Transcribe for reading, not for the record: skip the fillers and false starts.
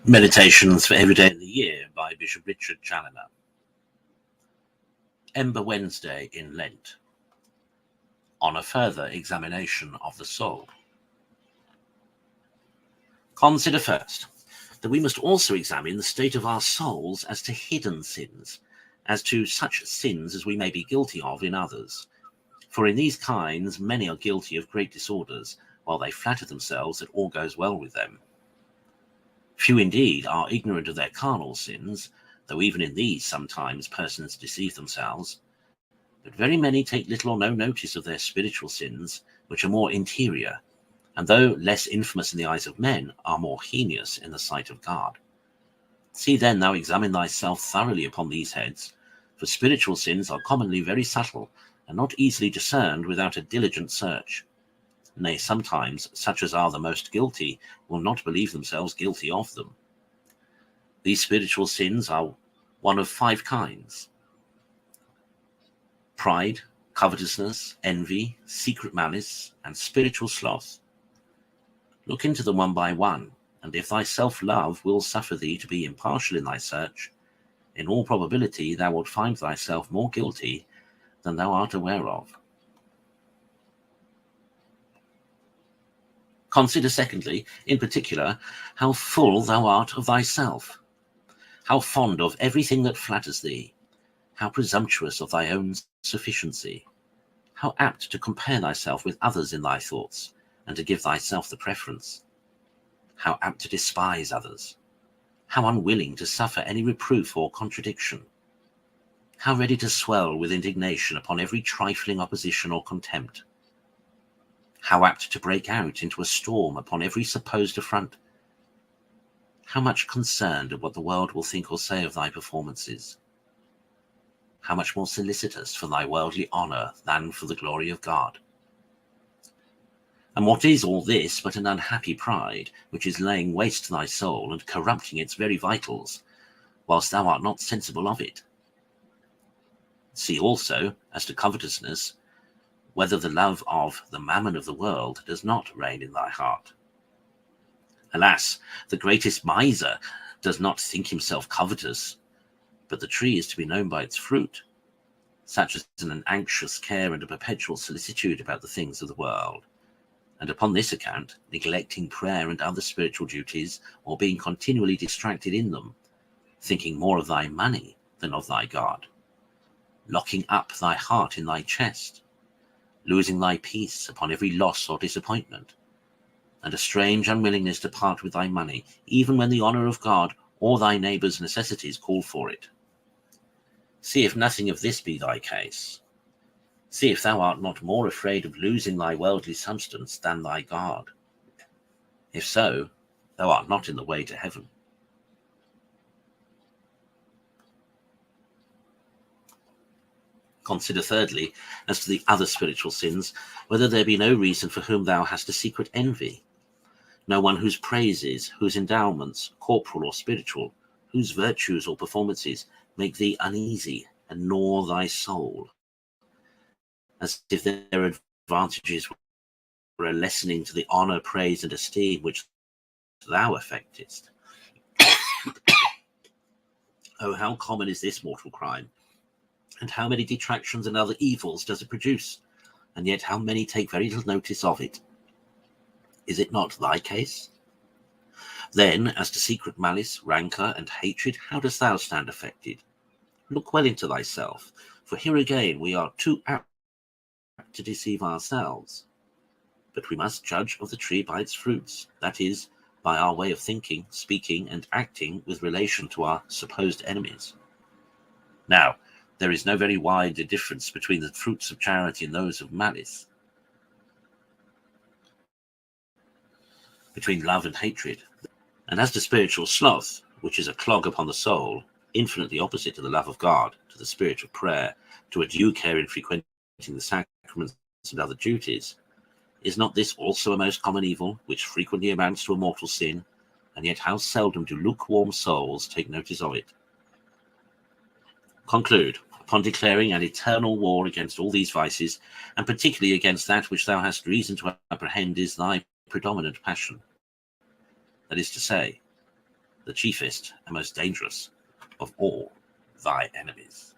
Meditations for every day of the year by Bishop Richard Challoner. EMBER-WEDNESDAY in Lent. On a further examination of the soul. Consider first that we must also examine the state of our souls as to hidden sins, as to such sins as we may be guilty of in others. For in these kinds many are guilty of great disorders, while they flatter themselves that all goes well with them. Few indeed are ignorant of their carnal sins, though even in these sometimes persons deceive themselves. But very many take little or no notice of their spiritual sins, which are more interior, and though less infamous in the eyes of men, are more heinous in the sight of God. See then thou examine thyself thoroughly upon these heads, for spiritual sins are commonly very subtle, and not easily discerned without a diligent search. Nay, sometimes such as are the most guilty will not believe themselves guilty of them. These spiritual sins are one of 5 kinds: pride, covetousness, envy, secret malice, and spiritual sloth. Look into them one by one, and if thy self-love will suffer thee to be impartial in thy search, in all probability thou wilt find thyself more guilty than thou art aware of. Consider secondly, in particular, how full thou art of thyself, how fond of everything that flatters thee, how presumptuous of thy own sufficiency, how apt to compare thyself with others in thy thoughts, and to give thyself the preference, how apt to despise others, how unwilling to suffer any reproof or contradiction, how ready to swell with indignation upon every trifling opposition or contempt, how apt to break out into a storm upon every supposed affront, how much concerned at what the world will think or say of thy performances, how much more solicitous for thy worldly honour than for the glory of God. And what is all this but an unhappy pride, which is laying waste to thy soul and corrupting its very vitals, whilst thou art not sensible of it? See also, as to covetousness, whether the love of the mammon of the world does not reign in thy heart. Alas, the greatest miser does not think himself covetous, but the tree is to be known by its fruit, such as an anxious care and a perpetual solicitude about the things of the world, and upon this account neglecting prayer and other spiritual duties, or being continually distracted in them, thinking more of thy money than of thy God, locking up thy heart in thy chest, losing thy peace upon every loss or disappointment, and a strange unwillingness to part with thy money, even when the honour of God or thy neighbour's necessities call for it. See if nothing of this be thy case. See if thou art not more afraid of losing thy worldly substance than thy God. If so, thou art not in the way to heaven. Consider thirdly, as to the other spiritual sins, whether there be no reason for whom thou hast a secret envy, no one whose praises, whose endowments, corporal or spiritual, whose virtues or performances make thee uneasy and gnaw thy soul, as if their advantages were a lessening to the honour, praise, and esteem which thou affectest. Oh, how common is this mortal crime! And how many detractions and other evils does it produce, and yet how many take very little notice of it? Is it not thy case? Then, as to secret malice, rancour, and hatred, how dost thou stand affected? Look well into thyself, for here again we are too apt to deceive ourselves. But we must judge of the tree by its fruits, that is, by our way of thinking, speaking, and acting with relation to our supposed enemies. Now, there is no very wide difference between the fruits of charity and those of malice, between love and hatred. And as to spiritual sloth, which is a clog upon the soul, infinitely opposite to the love of God, to the spirit of prayer, to a due care in frequenting the sacraments and other duties, is not this also a most common evil, which frequently amounts to a mortal sin, and yet how seldom do lukewarm souls take notice of it? Conclude upon declaring an eternal war against all these vices, and particularly against that which thou hast reason to apprehend is thy predominant passion, that is to say, the chiefest and most dangerous of all thy enemies.